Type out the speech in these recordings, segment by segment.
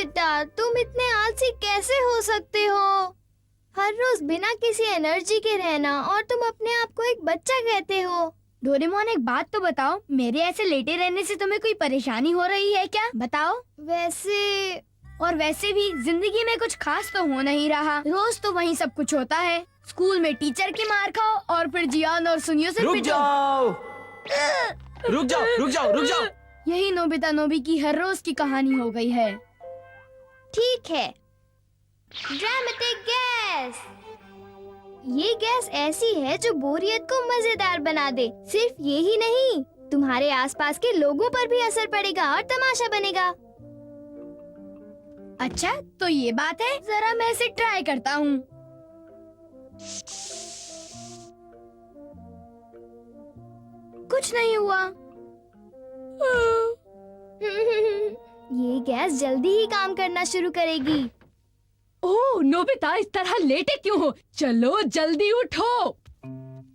Nobita, तुम इतने आलसी कैसे हो सकते हो? हर रोज बिना किसी एनर्जी के रहना, और तुम अपने आप को एक बच्चा कहते हो। डोरेमोन, एक बात तो बताओ, मेरे ऐसे लेटे रहने से तुम्हें कोई परेशानी हो रही है क्या? बताओ। वैसे भी जिंदगी में कुछ खास तो हो नहीं रहा। रोज तो वही सब कुछ होता है। स्कूल में टीचर की मार खाओ और फिर जियान और सुनियो से रुक पिटो। जाओ, रुक जाओ, रुक जाओ, रुक जाओ। यही नोबिता नोबी की हर रोज की कहानी हो गई है। ठीक है, ड्रामेटिक गैस। ये गैस ऐसी है जो बोरियत को मजेदार बना दे। सिर्फ ये ही नहीं, तुम्हारे आसपास के लोगों पर भी असर पड़ेगा और तमाशा बनेगा। अच्छा, तो ये बात है। जरा मैं इसे ट्राई करता हूँ। कुछ नहीं हुआ। ये गैस जल्दी ही काम करना शुरू करेगी। ओह नोबिता, इस तरह लेटे क्यों हो? चलो जल्दी उठो।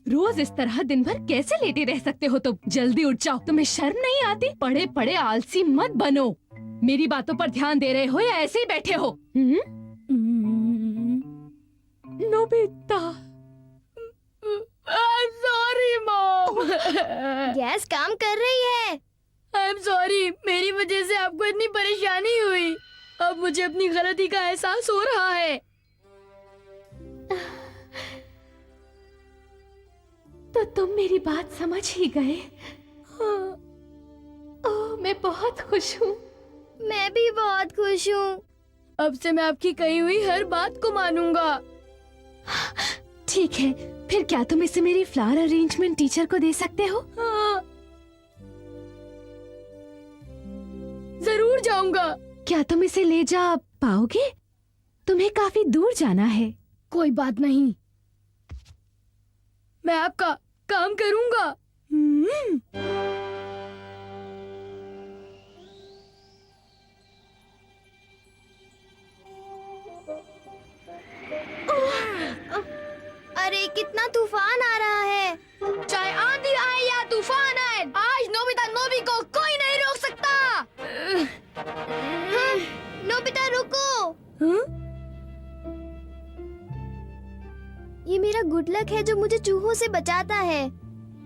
रोज इस तरह दिन भर कैसे लेटे रह सकते हो तुम? जल्दी उठ जाओ। तुम्हें शर्म नहीं आती? पड़े पड़े आलसी मत बनो। मेरी बातों पर ध्यान दे रहे हो या ऐसे ही बैठे हो? Nobita, I'm sorry, Mom. Gas काम कर रही है। I'm sorry, मेरी वजह से आपको इतनी परेशानी हुई। अब मुझे अपनी गलती का एहसास हो रहा है। तो तुम मेरी बात समझ ही गए। ओह, मैं बहुत खुश हूँ। मैं भी बहुत खुश हूँ। अब से मैं आपकी कही हुई हर बात को मानूंगा। ठीक है, फिर क्या तुम इसे मेरी फ्लावर अरेंजमेंट टीचर को दे सकते हो? हाँ, जरूर जाऊंगा। क्या तुम इसे ले जा पाओगे? तुम्हें काफी दूर जाना है। कोई बात नहीं, मैं आपका काम करूंगा। अरे कितना तूफान आ रहा है। चाहे आंधी आए या तूफान आए, आज नोबिता नोबी को कोई नहीं रोक सकता। नोबिता रुको। ये मेरा गुड लक है जो मुझे चूहों से बचाता है।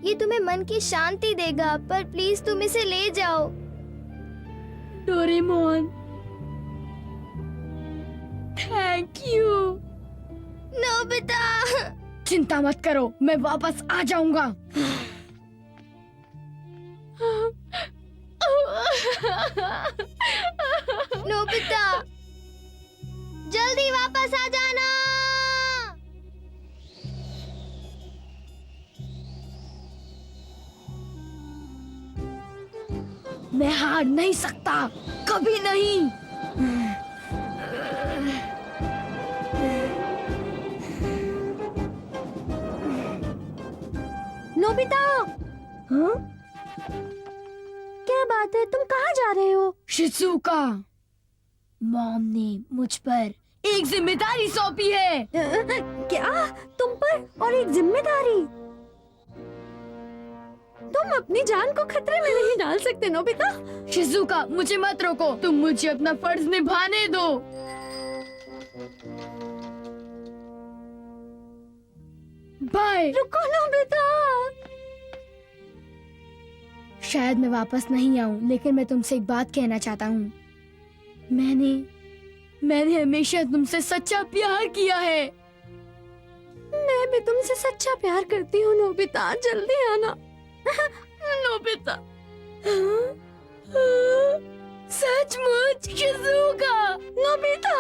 ये तुम्हें मन की शांति देगा, पर प्लीज तुम इसे ले जाओ। Doraemon, thank you. नोबिता, चिंता मत करो, मैं वापस आ जाऊंगा। नोबिता, जल्दी वापस आ जाना। मैं हार नहीं सकता, कभी नहीं। नोबिता, हाँ? क्या बात है? तुम कहाँ जा रहे हो? शिज़ुका, मॉम ने मुझ पर एक जिम्मेदारी सौंपी है। क्या? तुम पर और एक जिम्मेदारी? तुम अपनी जान को खतरे में नहीं डाल सकते नोबिता। शिज़ुका, मुझे मत रोको, तुम मुझे अपना फर्ज निभाने दो। बाय। रुको नोबिता। शायद मैं वापस नहीं आऊं, लेकिन मैं तुमसे एक बात कहना चाहता हूँ। मैंने हमेशा तुमसे सच्चा प्यार किया है। मैं भी तुमसे सच्चा प्यार करती हूँ नोबिता, जल्दी आना। नोबिता, सचमुच शिज़ुका? नोबिता,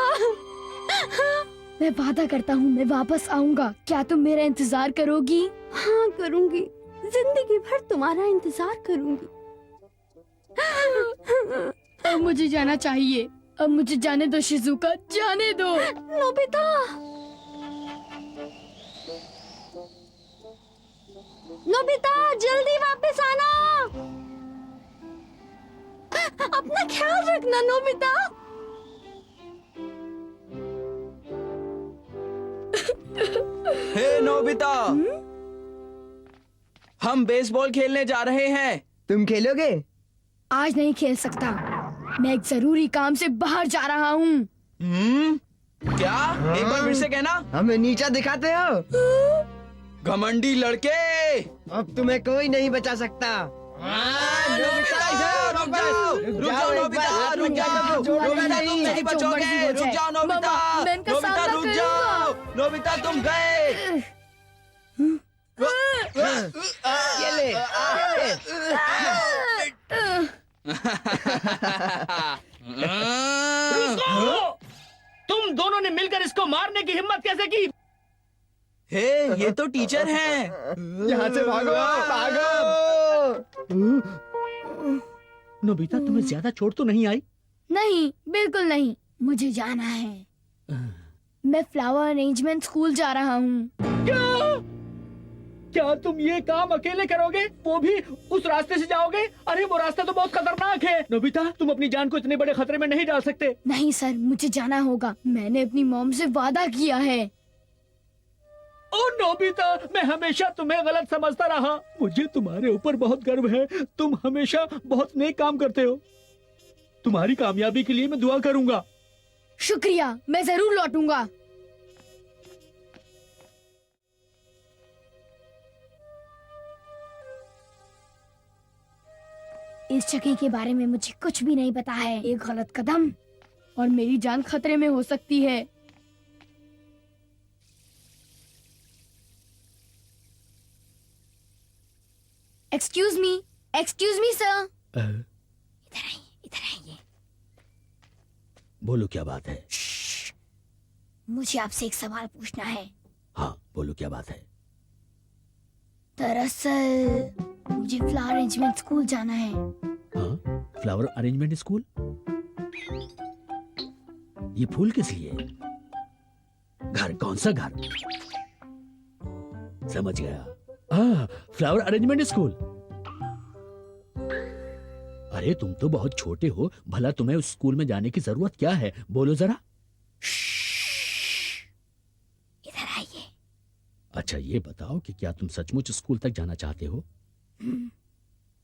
मैं वादा करता हूँ मैं वापस आऊंगा। क्या तुम मेरा इंतजार करोगी? हाँ करूँगी, जिंदगी भर तुम्हारा इंतजार करूँगी। अब मुझे जाना चाहिए। अब मुझे जाने दो शिज़ुका, जाने दो। नोबिता, नोबिता जल्दी वापस आना। अपना ख्याल रखना नोबिता। हे नोबिता, हम बेसबॉल खेलने जा रहे हैं। तुम खेलोगे? आज नहीं खेल सकता। मैं एक जरूरी काम से बाहर जा रहा हूँ। क्या? एक बार फिर से कहना। हमें नीचा दिखाते हो? घमंडी लड़के। अब तुम्हें कोई नहीं बचा सकता। नोबिता, रुक जाओ, नोबिता, रुक जाओ, नोबिता, तुम नहीं बचोगे, रुक जाओ नोबिता, मैं इनका नोबिता सामना रुक करूंगा। जाओ, नोबिता तुम गए। ये ले, तुम दोनों ने मिलकर इसको मारने की हिम्मत कैसे की? हे, ये तो टीचर हैं। यहाँ से भागो, भागो। नोबिता, तुम्हें ज्यादा चोट तो नहीं आई? नहीं, बिल्कुल नहीं। मुझे जाना है। मैं फ्लावर अरेंजमेंट स्कूल जा रहा हूँ। क्या तुम ये काम अकेले करोगे? वो भी उस रास्ते से जाओगे? अरे वो रास्ता तो बहुत खतरनाक है। नोबिता, तुम अपनी जान को इतने बड़े खतरे में नहीं डाल सकते। नहीं सर, मुझे जाना होगा। मैंने अपनी मॉम से वादा किया है। ओ नोबिता, मैं हमेशा तुम्हें गलत समझता रहा। मुझे तुम्हारे ऊपर बहुत गर्व है। तुम हमेशा बहुत नेक काम करते हो। तुम्हारी कामयाबी के लिए मैं दुआ करूंगा। शुक्रिया, मैं जरूर लौटूंगा। इस जगह के बारे में मुझे कुछ भी नहीं पता है। एक गलत कदम और मेरी जान खतरे में हो सकती है। Excuse me sir. इधर आइए। बोलो क्या बात है? मुझे आपसे एक सवाल पूछना है। हाँ, बोलो क्या बात है? दरअसल मुझे फ्लावर अरेंजमेंट स्कूल जाना है। हाँ, फ्लावर अरेंजमेंट स्कूल? ये फूल किस लिए? घर? कौन सा घर? समझ गया। Flower arrangement school. अरे तुम तो बहुत छोटे हो, भला तुम्हें उस स्कूल में जाने की जरूरत क्या है? बोलो जरा। इधर आइए। अच्छा ये बताओ कि क्या तुम सचमुच स्कूल तक जाना चाहते हो?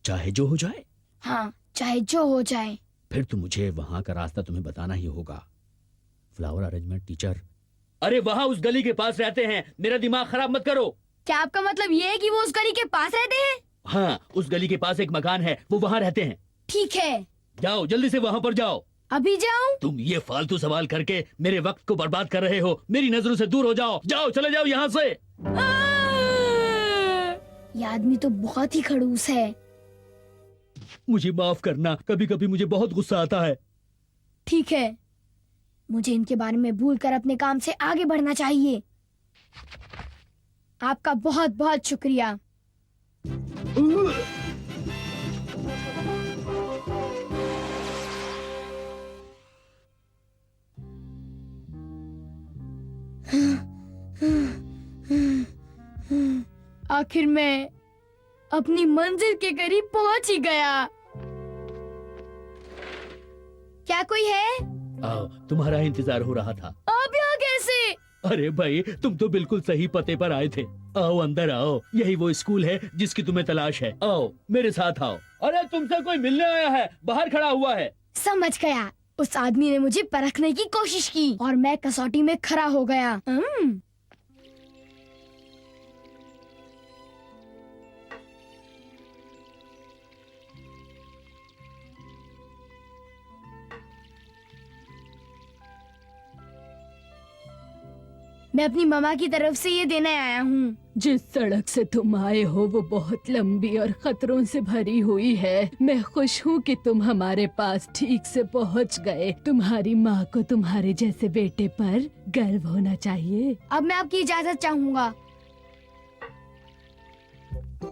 चाहे जो हो जाए? हाँ, चाहे जो हो जाए। फिर तो मुझे वहां का रास्ता तुम्हें बताना ही होगा। Flower arrangement teacher. अरे वहां उस गली के पास रहते हैं। मेरा दिमाग खराब मत करो। क्या आपका मतलब ये है कि वो उस गली के पास रहते हैं? हाँ, उस गली के पास एक मकान है, वो वहाँ रहते हैं। ठीक है। जाओ, जल्दी से वहाँ पर जाओ। अभी जाऊं? तुम ये फालतू सवाल करके मेरे वक्त को बर्बाद कर रहे हो। मेरी नजरों से दूर हो जाओ। जाओ, चले जाओ यहाँ से। ये आदमी तो बहुत ही खड़ूस है। मुझे माफ करना, कभी कभी मुझे बहुत गुस्सा आता है। ठीक है, मुझे इनके बारे में भूलकर अपने काम से आगे बढ़ना चाहिए। आपका बहुत बहुत शुक्रिया। आखिर मैं अपनी मंजिल के करीब पहुंच ही गया। क्या कोई है? आओ, तुम्हारा इंतजार हो रहा था। आप यहाँ कैसे? अरे भाई, तुम तो बिल्कुल सही पते पर आए थे। आओ अंदर आओ, यही वो स्कूल है जिसकी तुम्हें तलाश है। आओ मेरे साथ आओ। अरे तुमसे कोई मिलने आया है, बाहर खड़ा हुआ है। समझ गया। उस आदमी ने मुझे परखने की कोशिश की और मैं कसौटी में खड़ा हो गया। मैं अपनी मामा की तरफ से ये देने आया हूँ। जिस सड़क से तुम आए हो वो बहुत लंबी और खतरों से भरी हुई है। मैं खुश हूँ कि तुम हमारे पास ठीक से पहुँच गए। तुम्हारी माँ को तुम्हारे जैसे बेटे पर गर्व होना चाहिए। अब मैं आपकी इजाजत चाहूँगा।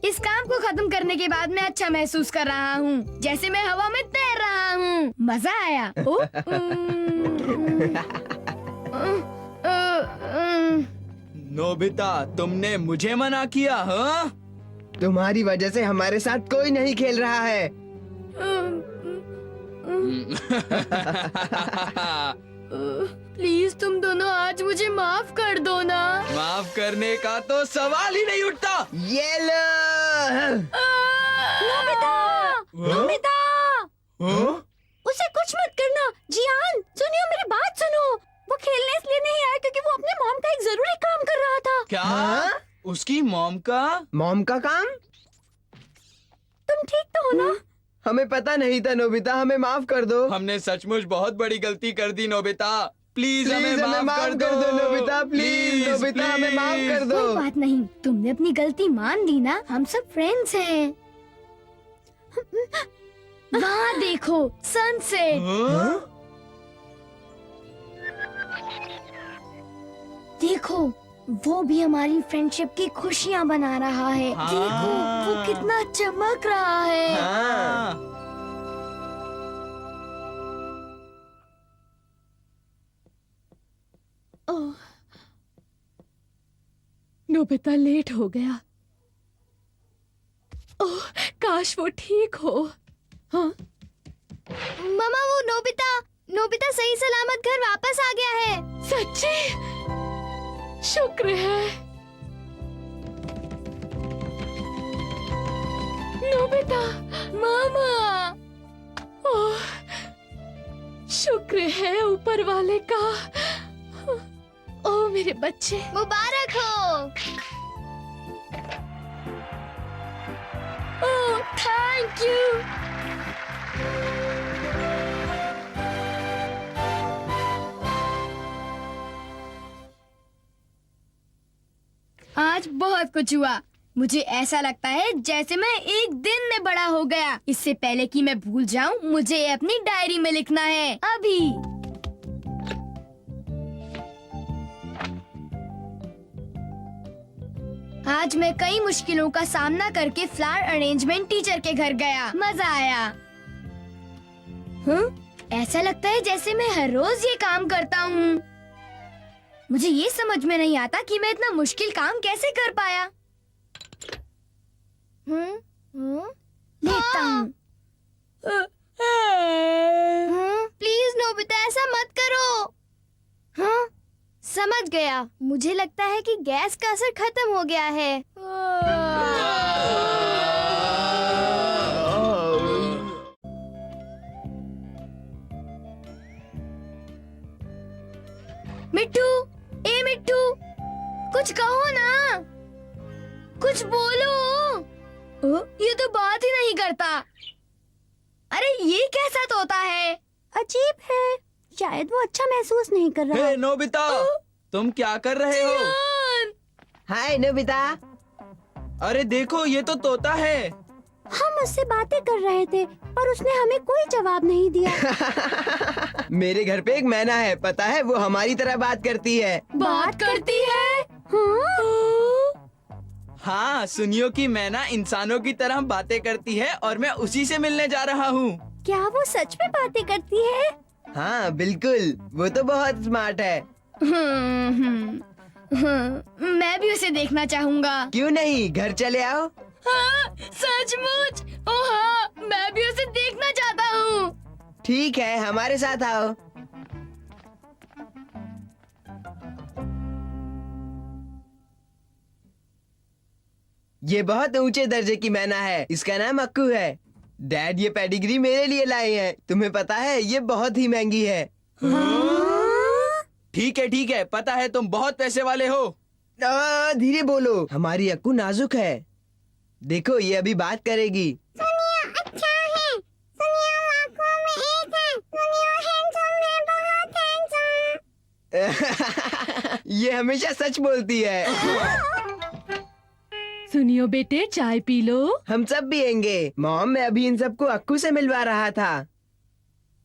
इस काम को खत्म करने के बाद मैं अच्छा महसूस कर रहा हूँ, जैसे मैं हवा में तैर रहा हूँ। मजा आया। नोबिता, तुमने मुझे मना किया? हाँ? तुम्हारी वजह से हमारे साथ कोई नहीं खेल रहा है। प्लीज तुम दोनों आज मुझे माफ कर दो ना। माफ करने का तो सवाल ही नहीं उठता। ये लो। नोबिता! हाँ? उसे कुछ उसकी मॉम का? मॉम का काम? तुम ठीक तो हो ना? हमें पता नहीं था नोबिता, हमें माफ कर दो। हमने सचमुच बहुत बड़ी गलती कर दी नोबिता। प्लीज प्लीज हमें माफ कर दो नोबिता, प्लीज नोबिता हमें माफ कर दो। कोई बात नहीं, तुमने अपनी गलती मान ली ना, हम सब फ्रेंड्स हैं। वहाँ देखो सनसेट। हाँ? देखो वो भी हमारी फ्रेंडशिप की खुशियाँ बना रहा है। हाँ। देखो वो कितना चमक रहा है। हाँ। नोबिता लेट हो गया। ओह, काश वो ठीक हो। हाँ, मम्मा वो नोबिता सही सलामत घर वापस आ गया है। सच्ची? शुक्र है नोबिता। मामा, ओह, शुक्र है ऊपर वाले का। ओह मेरे बच्चे। मुबारक हो। Oh thank you. आज बहुत कुछ हुआ। मुझे ऐसा लगता है जैसे मैं एक दिन में बड़ा हो गया। इससे पहले कि मैं भूल जाऊं, मुझे ये अपनी डायरी में लिखना है अभी। आज मैं कई मुश्किलों का सामना करके फ्लावर अरेंजमेंट टीचर के घर गया। मजा आया। ऐसा लगता है जैसे मैं हर रोज ये काम करता हूँ। मुझे ये समझ में नहीं आता कि मैं इतना मुश्किल काम कैसे कर पाया। लेता हूँ। प्लीज नोबिता ऐसा मत करो। हाँ समझ गया। मुझे लगता है कि गैस का असर खत्म हो गया है। मिट्टू, ए मिट्टू, कुछ कहो ना, कुछ बोलो। ये तो बात ही नहीं करता। अरे ये कैसा तोता है? अजीब है, शायद वो अच्छा महसूस नहीं कर रहा। हे नोबिता, तुम क्या कर रहे हो? हाय नोबिता। अरे देखो ये तो तोता है। हम उससे बातें कर रहे थे और उसने हमें कोई जवाब नहीं दिया। मेरे घर पे एक मैना है, पता है वो हमारी तरह बात करती है। बात करती है? हाँ, सुनियो कि मैना इंसानों की तरह बातें करती है और मैं उसी से मिलने जा रहा हूँ। क्या वो सच में बातें करती है? हाँ बिल्कुल, वो तो बहुत स्मार्ट है। मैं भी उसे देखना चाहूँगा। क्यों नहीं, घर चले आओ। हाँ, सचमुच? ओह हाँ, मैं भी उसे देखना चाहता हूँ। ठीक है, हमारे साथ आओ। ये बहुत ऊंचे दर्जे की मैना है, इसका नाम अक्कू है। डैड ये पेडिग्री मेरे लिए लाए हैं। तुम्हें पता है ये बहुत ही महंगी है। ठीक है, पता है तुम बहुत पैसे वाले हो। धीरे बोलो, हमारी अक्कू नाजुक है। देखो ये अभी बात करेगी। अच्छा है। लाखों में एक है। हैंडसम है, बहुत हैंडसम। ये हमेशा सच बोलती है। सुनियो बेटे, चाय पी लो। हम सब पियेंगे। मॉम, मैं अभी इन सबको अक्कू से मिलवा रहा था।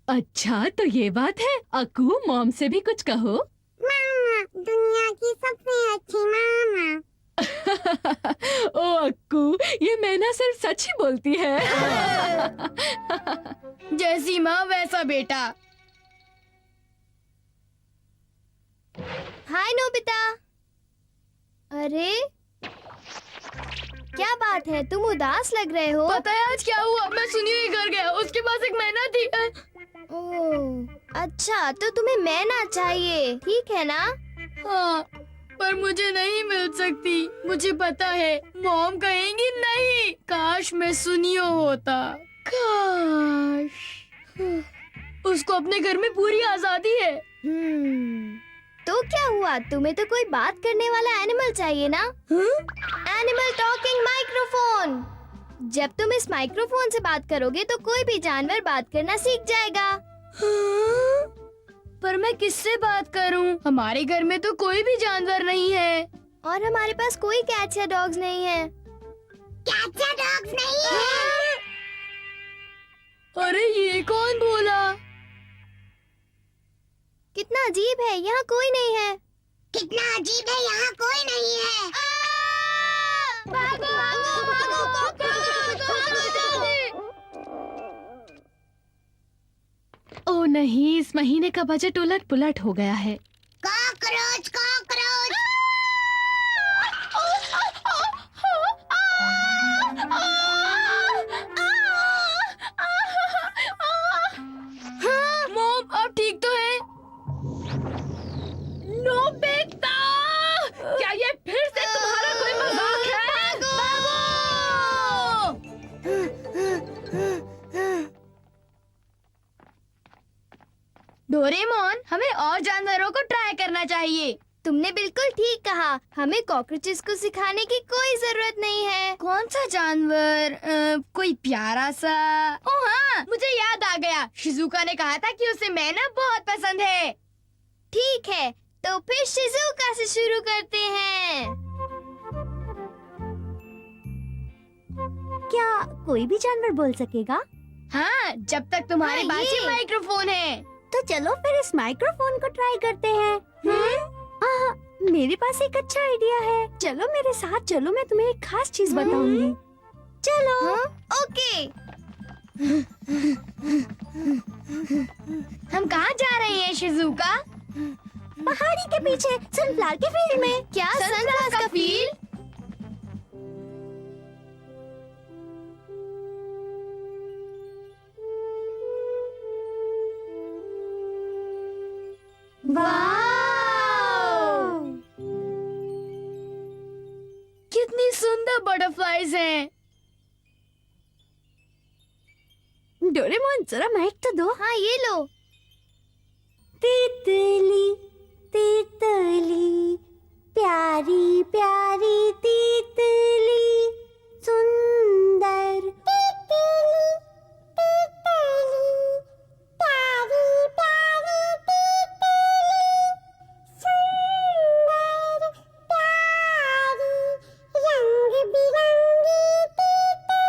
अच्छा तो ये बात है। अक्कू, मॉम से भी कुछ कहो। मामा, दुनिया की सबसे अच्छी मामा। ओ अक्कू, ये मैना सिर्फ सच ही बोलती है। जैसी माँ वैसा बेटा। हाय नोबिता। अरे क्या बात है, तुम उदास लग रहे हो। पता है आज क्या हुआ? मैं सुनियो के घर गया, उसके पास एक मैना थी। ओह अच्छा, तो तुम्हें मैना चाहिए, ठीक है ना? हाँ, पर मुझे नहीं मिल सकती। मुझे पता है मॉम कहेंगी नहीं। काश मैं सुनियो होता। काश। उसको अपने घर में पूरी आजादी है। तो क्या हुआ, तुम्हें तो कोई बात करने वाला एनिमल चाहिए ना? Animal talking microphone. जब तुम इस माइक्रोफोन से बात करोगे तो कोई भी जानवर बात करना सीख जाएगा। हाँ? पर मैं किससे बात करूं? हमारे घर में तो कोई भी जानवर नहीं है। और हमारे पास कोई कैट्स या डॉग्स नहीं है। कैट्स या डॉग्स नहीं है। अरे ये कौन बोला? कितना अजीब है, यहाँ कोई नहीं है। कितना अजीब है, यहाँ कोई नहीं है। भागो, भागो, भागो, कॉकरोच, भागो जल्दी। ओ नहीं, इस महीने का बजट उलट पुलट हो गया है। Cockroach cockroach. हाँ, मॉम आप ठीक तो है? नोबिता, क्या ये फिर से तुम्हारा कोई मजाक है? डोरेमोन, हमें और जानवरों को ट्राई करना चाहिए। तुमने बिल्कुल ठीक कहा, हमें कॉकरोचेस को सिखाने की कोई जरूरत नहीं है। कौन सा जानवर? कोई प्यारा सा। ओह हाँ, मुझे याद आ गया। शिजुका ने कहा था कि उसे मैना बहुत पसंद है। ठीक है, तो फिर शिजुका से शुरू करते हैं। क्या कोई भी जानवर बोल सकेगा? हाँ, जब तक तुम्हारे हाँ, पास ये। ही माइक्रोफोन है। तो चलो फिर इस माइक्रोफोन को ट्राई करते हैं। मेरे पास एक अच्छा आइडिया है। चलो मेरे साथ चलो, मैं तुम्हें एक खास चीज बताऊंगी। चलो। ओके। हम कहाँ जा रहे हैं शिजुका? पहाड़ी के पीछे सनफ्लावर के फील्ड में। क्या सनफ्लावर का फील्ड? कितनी सुंदर बटरफ्लाईज हैं। डोरेमोन जरा माइक तो दो। हाँ, ये लो। तितली तितली प्यारी प्यारी तितली सुंदर तितली तितली प्यारी प्यारी तितली सुंदर प्यारी रंग बिरंगी तितली।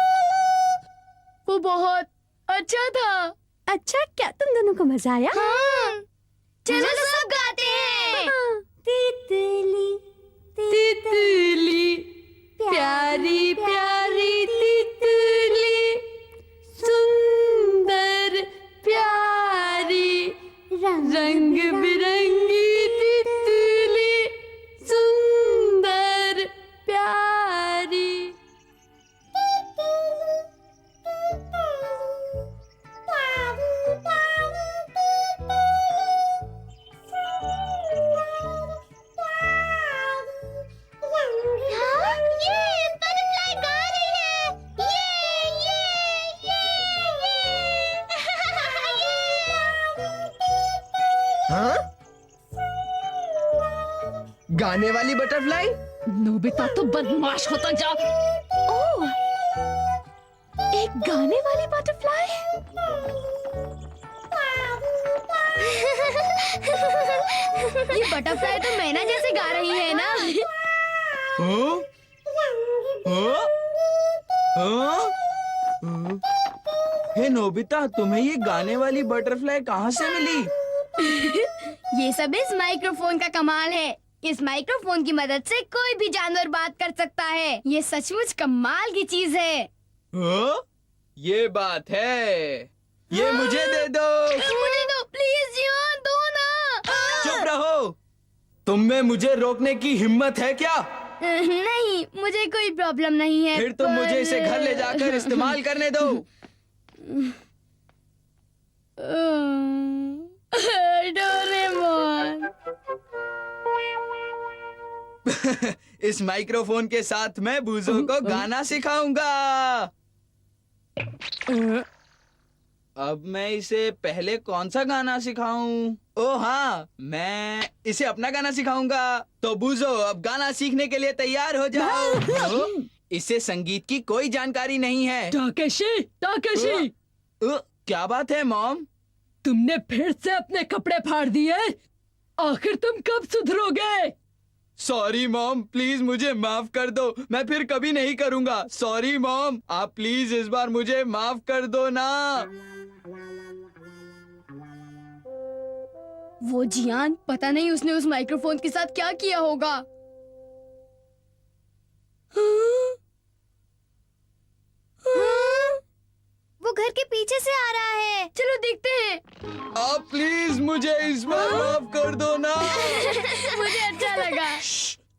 वो बहुत अच्छा था। अच्छा, क्या तुम दोनों को मजा आया? हाँ, चलो सब गाते हैं। तितली तितली प्यारी प्यारी तितली सुंदर प्यारी रंग बिरंगी तितली सुंदर प्यारी। हाँ? गाने वाली बटरफ्लाई? नोबिता तो बदमाश होता जा। ओह, एक गाने वाली बटरफ्लाई। ये बटरफ्लाई तो मैना जैसे गा रही है ना? हाँ? हाँ? हाँ? हे नोबिता, तुम्हें ये गाने वाली बटरफ्लाई कहाँ से मिली? ये सब इस माइक्रोफोन का कमाल है। इस माइक्रोफोन की मदद से कोई भी जानवर बात कर सकता है। ये सचमुच कमाल की चीज है। हाँ? ये बात है। ये मुझे दे दो। मुझे दो प्लीज, जियान दो ना। चुप रहो। तुम में मुझे रोकने की हिम्मत है क्या? नहीं, मुझे कोई प्रॉब्लम नहीं है। फिर तुम मुझे इसे घर ले जाकर इस्तेमाल करने दो। डोरेमोन। इस माइक्रोफोन के साथ मैं बूजो को गाना सिखाऊंगा। अब मैं इसे पहले कौन सा गाना सिखाऊं? ओ हाँ, मैं इसे अपना गाना सिखाऊंगा। तो बूजो, अब गाना सीखने के लिए तैयार हो जाओ। ओ, इसे संगीत की कोई जानकारी नहीं है। ताकेशी, ताकेशी, क्या बात है मॉम? तुमने फिर से अपने कपड़े फाड़ दिए। आखिर तुम कब सुधरोगे? सॉरी मॉम, प्लीज मुझे माफ कर दो। मैं फिर कभी नहीं करूंगा। सॉरी मॉम, आप प्लीज इस बार मुझे माफ कर दो ना। वो जियान, पता नहीं उसने उस माइक्रोफोन के साथ क्या किया होगा। वो घर के पीछे से आ रहा है। चलो देखते हैं। आप प्लीज मुझे इस बार माफ कर दो ना। मुझे अच्छा लगा।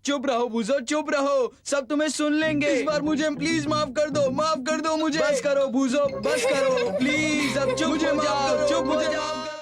चुप रहो बूजो, चुप रहो, सब तुम्हें सुन लेंगे। इस बार मुझे प्लीज माफ कर दो मुझे। बस करो बूजो, बस करो प्लीज। अब चुप हो जाओ, चुप हो जाओ।